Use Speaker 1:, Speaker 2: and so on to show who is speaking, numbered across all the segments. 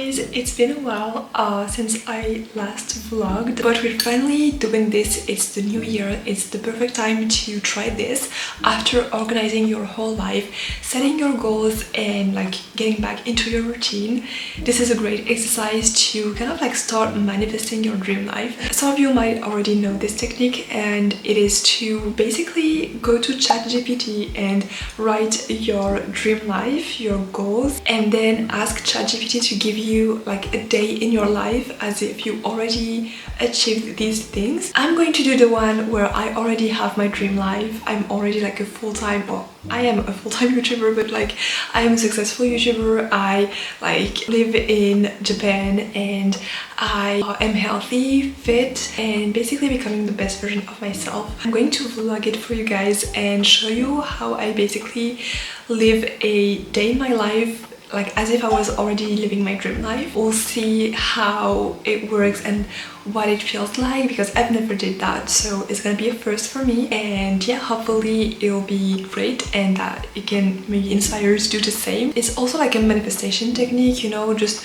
Speaker 1: guys, it's been a while since I last vlogged, but we're finally doing this. It's the new year, it's the perfect time to try this after organizing your whole life, setting your goals and like getting back into your routine. This is a great exercise to kind of like start manifesting your dream life. Some of you might already know this technique, and it is to basically go to ChatGPT and write your dream life, your goals, and then ask ChatGPT to give you like a day in your life as if you already achieved these things. I'm going to do the one where I already have my dream life. I'm already like a full-time, well, I am a full-time YouTuber, but like I am a successful YouTuber. I like live in Japan and I am healthy, fit, and basically becoming the best version of myself. I'm going to vlog it for you guys and show you how I basically live a day in my life, like as if I was already living my dream life. We'll see how it works and what it feels like, because I've never did that, so it's gonna be a first for me. And yeah, hopefully it'll be great and that it can maybe inspire you to do the same. It's also like a manifestation technique, you know, just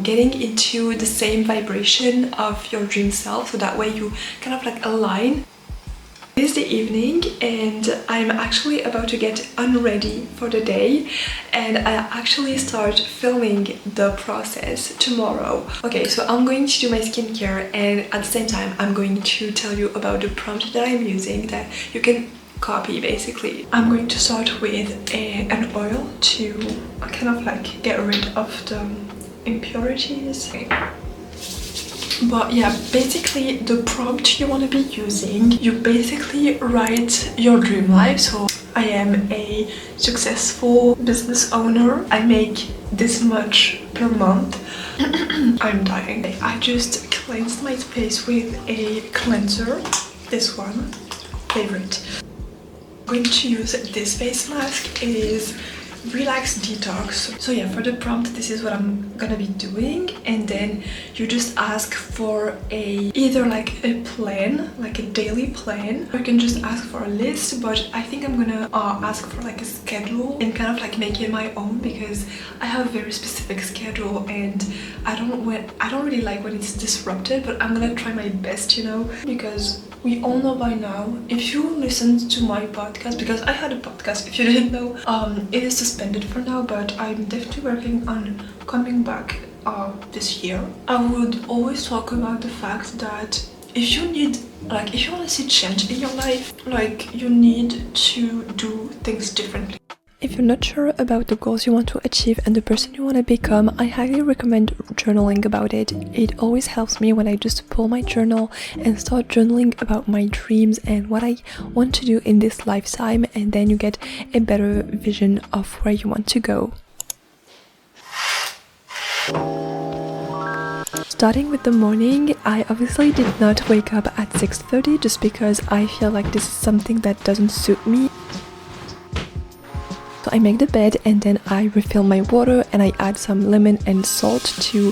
Speaker 1: getting into the same vibration of your dream self, so that way you kind of like align. It is the evening and I'm actually about to get unready for the day, and I actually start filming the process tomorrow. Okay, so I'm going to do my skincare, and at the same time I'm going to tell you about the prompt that I'm using that you can copy basically. I'm going to start with an oil to kind of like get rid of the impurities. Okay. But yeah, basically the prompt you want to be using, you basically write your dream life. So I am a successful business owner, I make this much per month. I'm dying. I just cleansed my face with a cleanser, this one, favorite. I'm going to use this face mask. It is Relax Detox. So yeah, for the prompt, this is what I'm gonna be doing, and then you just ask for either like a plan, like a daily plan, or you can just ask for a list, but I think I'm gonna ask for like a schedule and kind of like make it my own, because I have a very specific schedule and I don't really like when it's disrupted, but I'm gonna try my best, you know, because we all know by now, if you listened to my podcast, because I had a podcast, if you didn't know, it is suspended for now, but I'm definitely working on coming back this year. I would always talk about the fact that if you need, like, if you want to see change in your life, like, you need to do things differently. If you're not sure about the goals you want to achieve and the person you want to become, I highly recommend journaling about it. It always helps me when I just pull my journal and start journaling about my dreams and what I want to do in this lifetime, and then you get a better vision of where you want to go. Starting with the morning, I obviously did not wake up at 6:30 just because I feel like this is something that doesn't suit me. So I make the bed and then I refill my water and I add some lemon and salt to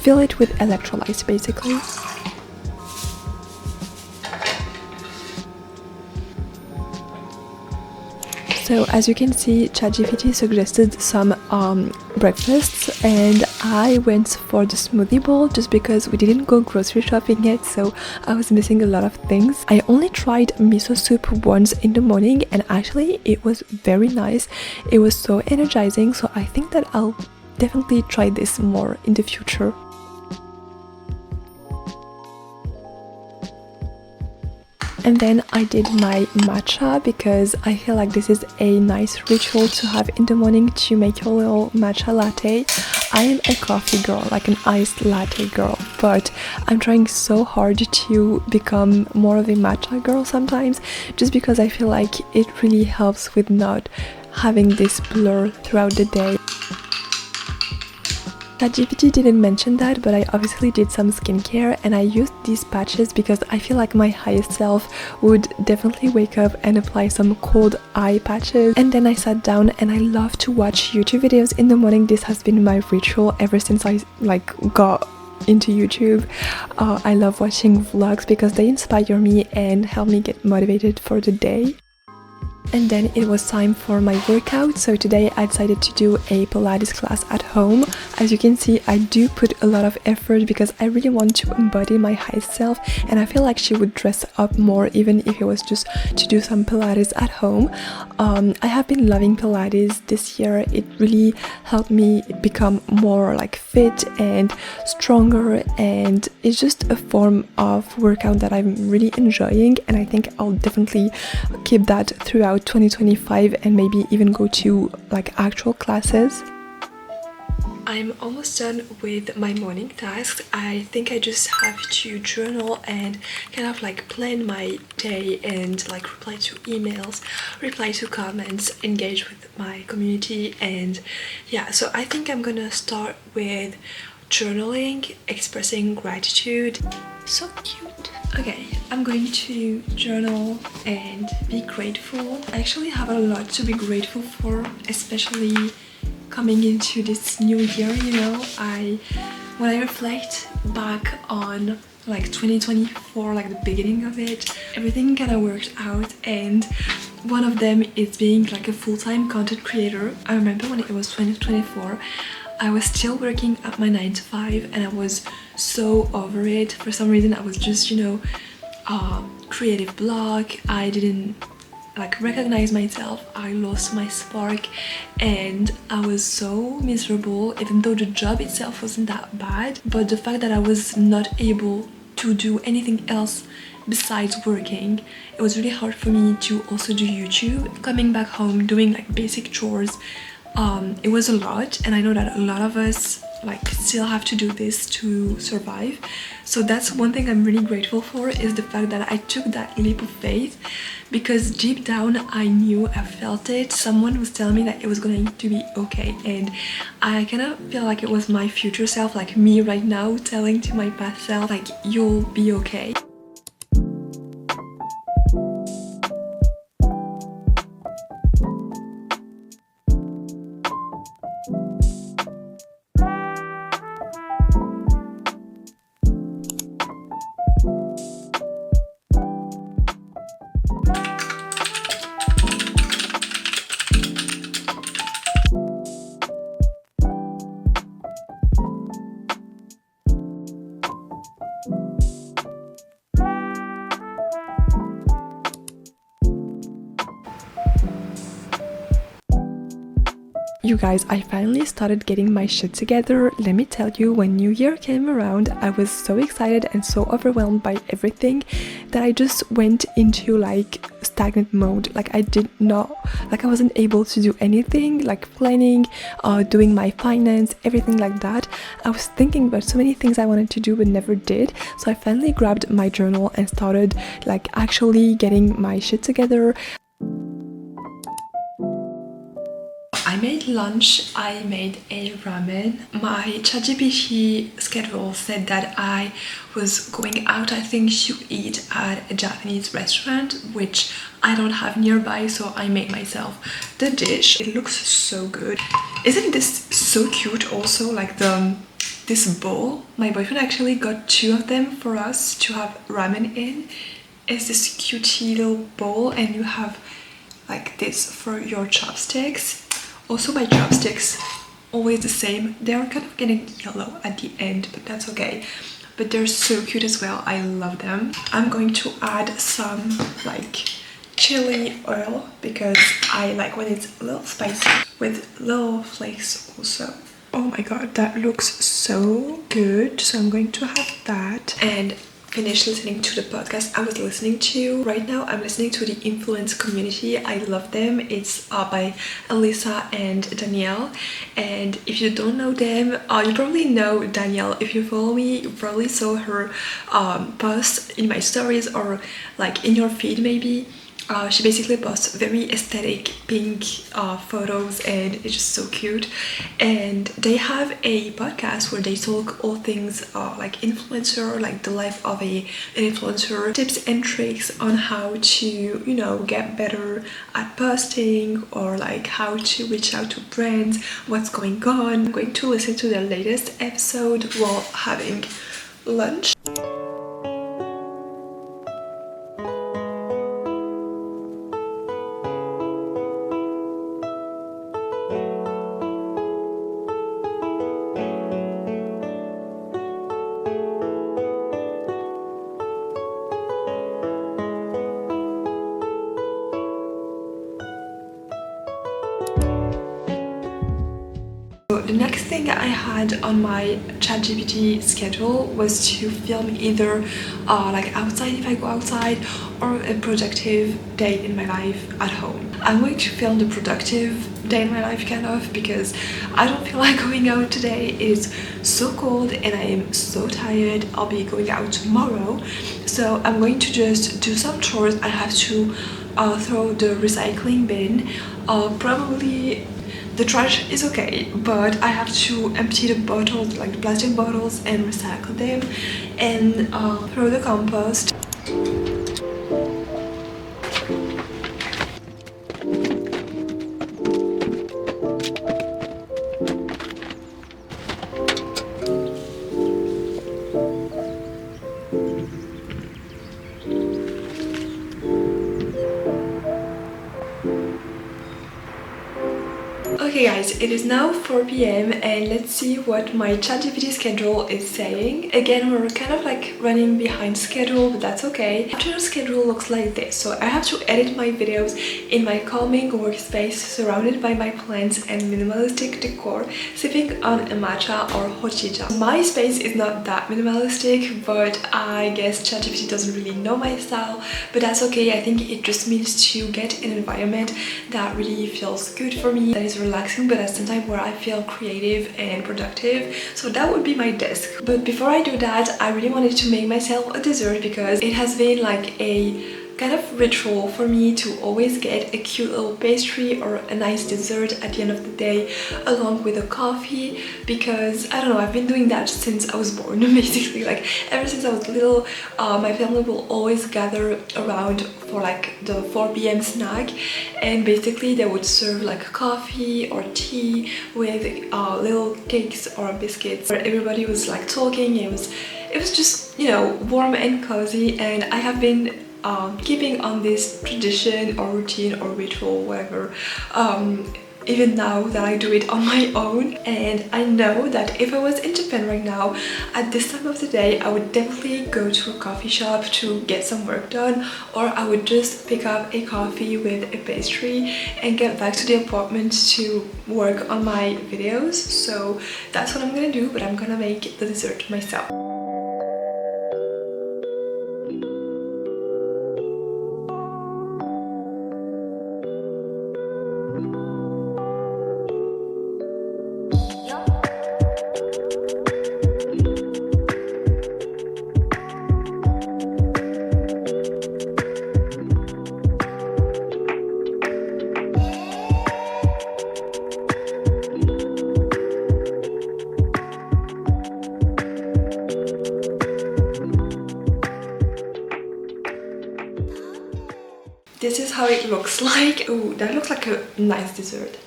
Speaker 1: fill it with electrolytes basically. So as you can see, ChatGPT suggested some breakfasts, and I went for the smoothie bowl just because we didn't go grocery shopping yet, so I was missing a lot of things. I only tried miso soup once in the morning and actually it was very nice. It was so energizing, so I think that I'll definitely try this more in the future. And then I did my matcha because I feel like this is a nice ritual to have in the morning, to make your little matcha latte. I am a coffee girl, like an iced latte girl, but I'm trying so hard to become more of a matcha girl sometimes, just because I feel like it really helps with not having this blur throughout the day. ChatGPT didn't mention that, but I obviously did some skincare and I used these patches because I feel like my highest self would definitely wake up and apply some cold eye patches. And then I sat down, and I love to watch YouTube videos in the morning. This has been my ritual ever since I got into YouTube. I love watching vlogs because they inspire me and help me get motivated for the day. And then it was time for my workout. So today I decided to do a Pilates class at home. As you can see, I do put a lot of effort because I really want to embody my high self, and I feel like she would dress up more even if it was just to do some Pilates at home. I have been loving Pilates this year. It really helped me become more like fit and stronger, and it's just a form of workout that I'm really enjoying, and I think I'll definitely keep that throughout 2025 and maybe even go to like actual classes. I'm almost done with my morning tasks. I think I just have to journal and kind of like plan my day and like reply to emails, reply to comments, engage with my community, and yeah, so I think I'm gonna start with journaling, expressing gratitude. So cute. Okay, I'm going to journal and be grateful. I actually have a lot to be grateful for, especially coming into this new year, you know. When I reflect back on like 2024, like the beginning of it, everything kind of worked out, and one of them is being like a full-time content creator. I remember when it was 2024, I was still working at my 9 to 5 and I was so over it. For some reason I was just, you know, creative block. I didn't like recognize myself. I lost my spark and I was so miserable, even though the job itself wasn't that bad, but the fact that I was not able to do anything else besides working, it was really hard for me to also do YouTube. Coming back home, doing like basic chores, it was a lot, and I know that a lot of us like still have to do this to survive. So that's one thing I'm really grateful for, is the fact that I took that leap of faith, because deep down I knew, I felt it. Someone was telling me that it was going to be okay, and I kind of feel like it was my future self, like me right now telling to my past self like, you'll be okay. You guys, I finally started getting my shit together. Let me tell you, when New Year came around, I was so excited and so overwhelmed by everything that I just went into like stagnant mode. Like I did not, like I wasn't able to do anything, like planning, doing my finance, everything like that. I was thinking about so many things I wanted to do but never did. So I finally grabbed my journal and started like actually getting my shit together. I made lunch. I made a ramen. My ChatGPT schedule said that I was going out, I think, to eat at a Japanese restaurant, which I don't have nearby, so I made myself the dish. It looks so good. Isn't this so cute also, like this bowl? My boyfriend actually got 2 of them for us to have ramen in. It's this cute little bowl, and you have like this for your chopsticks. Also, my chopsticks, always the same. They're kind of getting yellow at the end, but that's okay. But they're so cute as well. I love them. I'm going to add some like chili oil because I like when it's a little spicy, with little flakes also. Oh my god, that looks so good. So I'm going to have that and finish listening to the podcast I was listening to. Right now I'm listening to the Influence Community. I love them. It's by Elisa and Danielle, and if you don't know them, you probably know Danielle. If you follow me, you probably saw her post in my stories or like in your feed maybe. She basically posts very aesthetic pink photos, and it's just so cute. And they have a podcast where they talk all things like influencer, like the life of an influencer, tips and tricks on how to, you know, get better at posting, or like how to reach out to brands, what's going on. I'm going to listen to the latest episode while having lunch. the next thing I had on my ChatGPT schedule was to film either like outside if I go outside, or a productive day in my life at home. I'm going to film the productive day in my life kind of, because I don't feel like going out today. It is so cold and I am so tired. I'll be going out tomorrow, so I'm going to just do some chores. I have to throw the recycling bin. Probably the trash is okay, but I have to empty the bottles, like the plastic bottles, and recycle them, and throw the compost. Okay guys, it is now 4 p.m. and let's see what my ChatGPT schedule is saying. Again, we're kind of like running behind schedule, but that's okay. After the schedule looks like this. So I have to edit my videos in my calming workspace surrounded by my plants and minimalistic decor, sipping on a matcha or hojicha. My space is not that minimalistic, but I guess ChatGPT doesn't really know my style, but that's okay. I think it just means to get an environment that really feels good for me, that is relaxing, but at the same time where I feel creative and productive. So that would be my desk. But before I do that, I really wanted to make myself a dessert, because it has been like a kind of ritual for me to always get a cute little pastry or a nice dessert at the end of the day along with a coffee, because I don't know, I've been doing that since I was born basically. Like ever since I was little, my family will always gather around for like the 4 p.m. snack, and basically they would serve like coffee or tea with little cakes or biscuits where everybody was like talking. It was just, you know, warm and cozy, and I have been keeping on this tradition or routine or ritual, whatever, even now that I do it on my own. And I know that if I was in Japan right now at this time of the day, I would definitely go to a coffee shop to get some work done, or I would just pick up a coffee with a pastry and get back to the apartment to work on my videos. So that's what I'm gonna do, but I'm gonna make the dessert myself. This is how it looks like. Ooh, that looks like a nice dessert.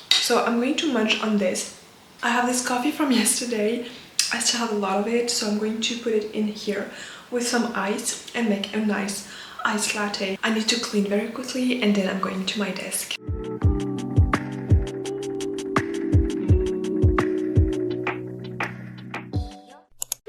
Speaker 1: So I'm going to munch on this. I have this coffee from yesterday. I still have a lot of it, so I'm going to put it in here with some ice and make a nice iced latte. I need to clean very quickly, and then I'm going to my desk.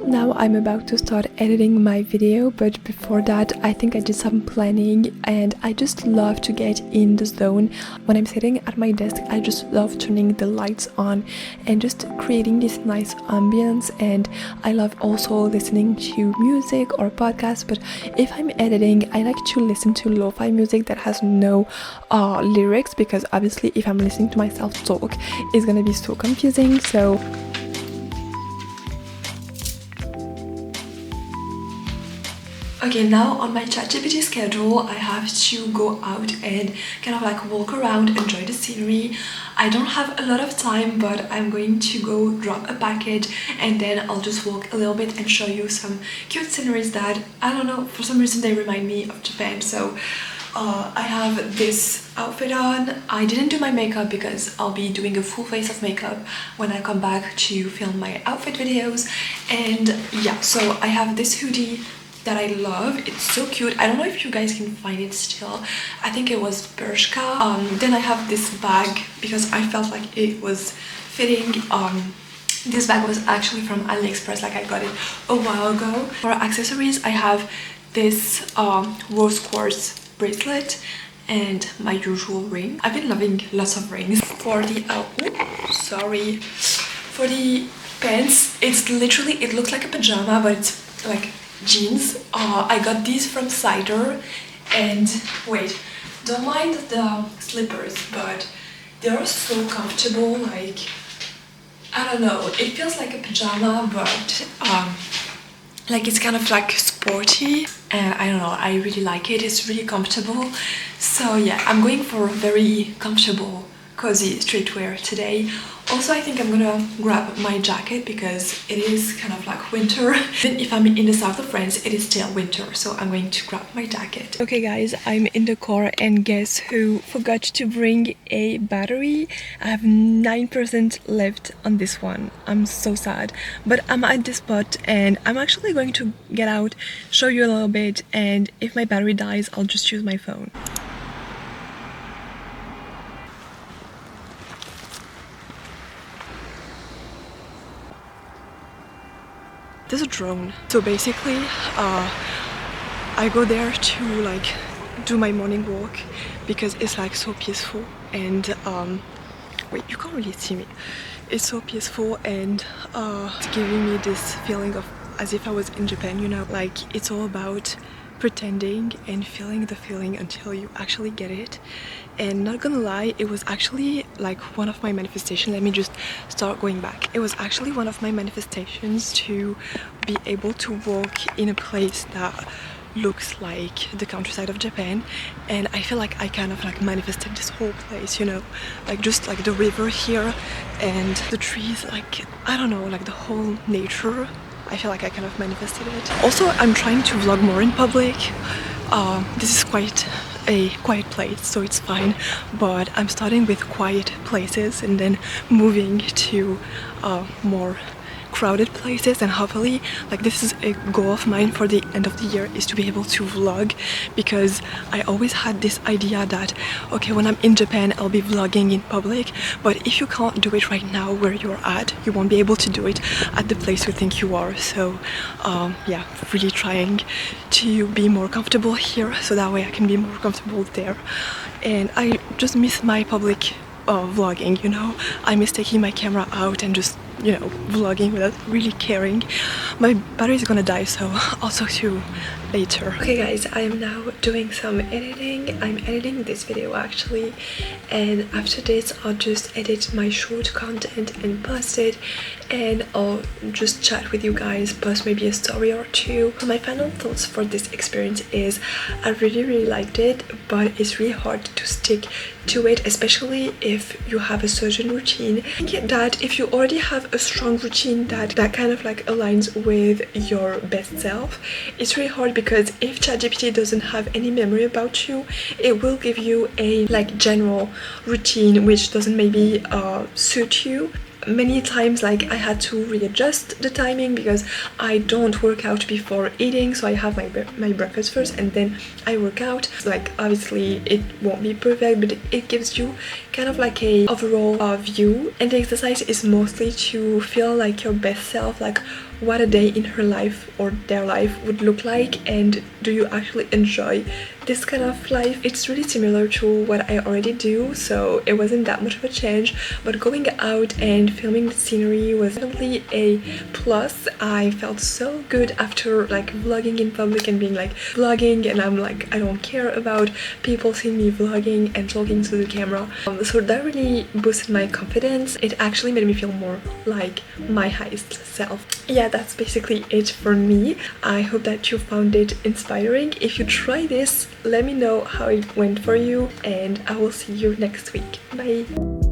Speaker 1: Now I'm about to start editing my video, but before that I think I did some planning, and I just love to get in the zone. When I'm sitting at my desk, I just love turning the lights on and just creating this nice ambience, and I love also listening to music or podcasts. But if I'm editing, I like to listen to lo-fi music that has no lyrics, because obviously if I'm listening to myself talk, it's gonna be so confusing. So okay, now on my ChatGPT schedule, I have to go out and kind of like walk around, enjoy the scenery. I don't have a lot of time, but I'm going to go drop a package, and then I'll just walk a little bit and show you some cute sceneries that, I don't know, for some reason they remind me of Japan. So I have this outfit on. I didn't do my makeup because I'll be doing a full face of makeup when I come back to film my outfit videos. And yeah, so I have this hoodie that I love. It's so cute. I don't know if you guys can find it still. I think it was 𝒷𝓊𝓃𝓈. Then I have this bag because I felt like it was fitting. This bag was actually from AliExpress, like I got it a while ago. For accessories, I have this rose quartz bracelet, and my usual ring. I've been loving lots of rings. For the for the pants, it's literally, it looks like a pajama, but it's like jeans. I got these from Cider, and wait, don't mind the slippers, but they're so comfortable. Like, I don't know, it feels like a pajama, but like it's kind of like sporty, and I don't know, I really like it. It's really comfortable. So yeah, I'm going for very comfortable, cozy streetwear today. Also, I think I'm gonna grab my jacket because it is kind of like winter. Even if I'm in the south of France, it is still winter, so I'm going to grab my jacket. Okay guys, I'm in the car, and guess who forgot to bring a battery? I have 9% left on this one. I'm so sad, but I'm at this spot and I'm actually going to get out, show you a little bit, and if my battery dies, I'll just use my phone. There's a drone. So basically, I go there to like do my morning walk because it's like so peaceful, and wait, you can't really see me. It's so peaceful, and it's giving me this feeling of as if I was in Japan, you know, like it's all about pretending and feeling the feeling until you actually get it. And not gonna lie, it was actually like one of my manifestations. Let me just start going back. It was actually one of my manifestations to be able to walk in a place that looks like the countryside of Japan, and I feel like I kind of like manifested this whole place, you know, like just like the river here and the trees, like I don't know, like the whole nature. I feel like I kind of manifested it. Also, I'm trying to vlog more in public. This is quite a quiet place, so it's fine, but I'm starting with quiet places and then moving to more crowded places, and hopefully, like, this is a goal of mine for the end of the year, is to be able to vlog, because I always had this idea that okay, when I'm in Japan I'll be vlogging in public, but if you can't do it right now where you're at, you won't be able to do it at the place you think you are. So yeah, really trying to be more comfortable here so that way I can be more comfortable there. And I just miss my public vlogging, you know. I miss taking my camera out and just, you know, vlogging without really caring. My battery is gonna die, so I'll talk to you later. Okay guys, I am now doing some editing. I'm editing this video actually, and after this I'll just edit my short content and post it, and I'll just chat with you guys, post maybe a story or two. My final thoughts for this experience is I really liked it, but it's really hard to stick to it, especially if you have a certain routine. I think that if you already have a strong routine that kind of like aligns with your best self, it's really hard, because if ChatGPT doesn't have any memory about you, it will give you a like general routine which doesn't maybe suit you. Many times, like, I had to readjust the timing because I don't work out before eating, so I have my breakfast first and then I work out. Like, obviously it won't be perfect, but it gives you kind of like a overall view, and the exercise is mostly to feel like your best self, like what a day in her life or their life would look like, and do you actually enjoy this kind of life. It's really similar to what I already do, so it wasn't that much of a change, but going out and filming the scenery was definitely a plus. I felt so good after like vlogging in public and being like vlogging, and I'm like, I don't care about people seeing me vlogging and talking to the camera. So that really boosted my confidence. It actually made me feel more like my highest self. Yeah, that's basically it for me. I hope that you found it inspiring. If you try this, let me know how it went for you, and I will see you next week. Bye!